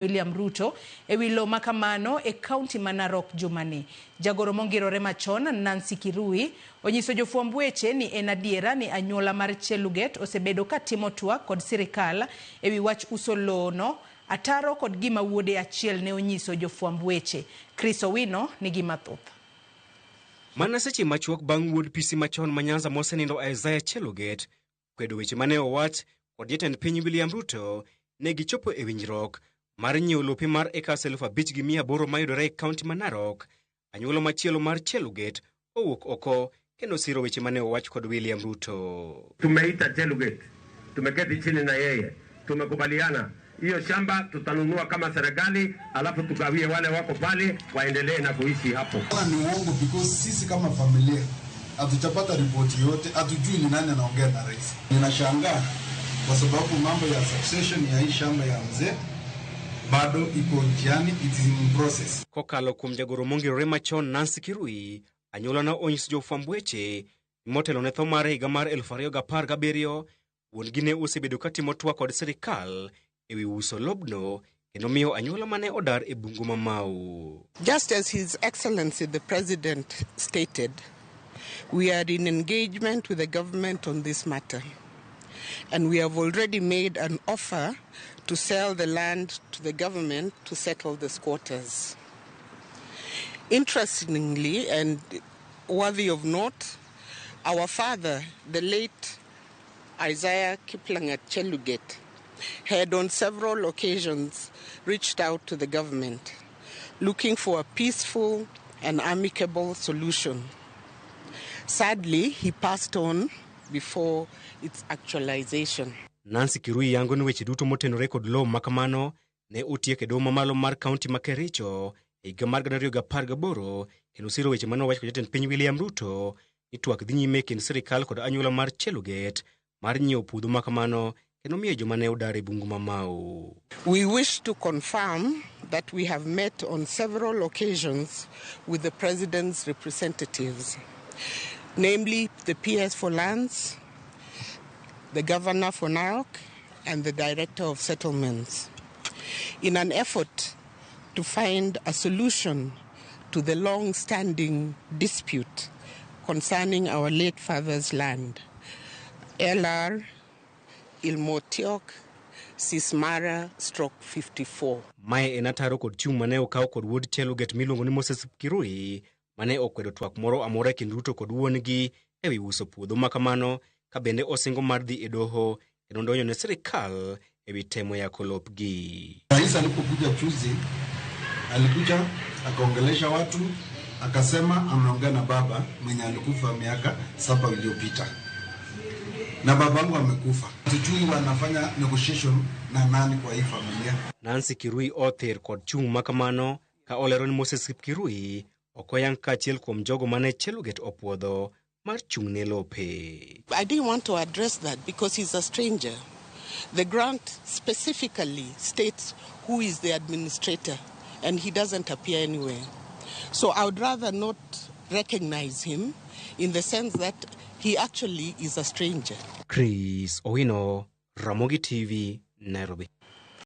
William Ruto ewi lo makamano e kaunti ma Narok jumani. Jagoro mongirore machon Nancy Kirui onyiso jofwamb weche ni en adiera ni anyuola mar Cheluget osebedo ka timo twak kod sirkal ewi wach uso lowo no, ataro kod gima wuode achiel ne onyiso jofwamb weche. Chris Owino ni gima thoth. Mana seche machuok bang' wuod PC machon ma Nyanza mosenindo Isaiah Cheluget kwedo weche mane owach kod jatend piny William Ruto ne gichopo e winjruok mar nyiewo lope mar ekas 5,800 mayudore e kaunti ma Narok. Anyuola machielo mar Cheluget owuok oko kendo siro weche mane owach kod William Ruto. Tumeita Cheluget, tumeketi chini na yeye, tumekubaliana hiyo shamba tutanunua kama serikali, alafu tugawie wale wako pale waendelee na kuishi hapo. Ni uongo because sisi kama familia hatujapata ripoti yote, hatujui ni nani anaongea na rais. Ninashangaa kwa sababu mambo ya succession ya hii shamba ya mzee bado iko njiani, it is in process. Kokalo kuom jagoro mongirore machon Nancy Kirui, anyuola na onyiso jofwamb weche motelo ne tho mar higa mar 2017 wuon gi ne osebedo ka timo twak kod sirkal ewi uso lobno kendo miyo anyuola mane odar e bungu ma Mau. Just as His Excellency the President stated, we are in engagement with the government on this matter, and we have already made an offer to sell the land to the government to settle the squatters. Interestingly and worthy of note, our father, the late Isaiah Cheluget, had on several occasions reached out to the government looking for a peaceful and amicable solution. Sadly, he passed on before its actualization. Nancy Kirui yango ni weche duto motenore kod lowo makamano ne otiek e doho mamalo mar kaunti ma Kericho e higa mar 2018 kendo siro weche mane owach kod jatend piny William Ruto ni twak dhi nyime kind sirkal kod anyuola mar Cheluget mar nyiewo puodho makamano kendo miyo joma ne odar e bungu ma Mau. We wish to confirm that we have met on several occasions with the President's representatives, namely the PS for Lands, the Governor for Ywaruok, and the Director of Settlements, in an effort to find a solution to the long-standing dispute concerning our late father's land, LR Ilmotiok Sismara/54. Mae en ataro kod chung' mane okaw kod wuod Cheluget miluongo ni Moses Kirui mane okwedo twak moro amora kind Ruto kod wuongi ewi uso puodho makamano ka bende osingo mar dhi e doho kendo ndonyo ne sirkal ewi temo yako lopgi. Rais alipokuja juzi alikuja akaongelesha watu akasema ameongea na baba mwenye alikufa miaka 7 iliyopita. Na babangu amekufa. Tujui wanafanya negotiation na nani kwa hii familia. Nancy Kirui other kod chung' makamano ka olero ni Moses Kirui okoyang kachiel kuom jogo mane Cheluget opuodho mar chung' ne lope. I didn't want to address that because he's a stranger. The grant specifically states who is the administrator and he doesn't appear anywhere. So I would rather not recognize him in the sense that he actually is a stranger. Chris Owino, Ramogi TV, Nairobi.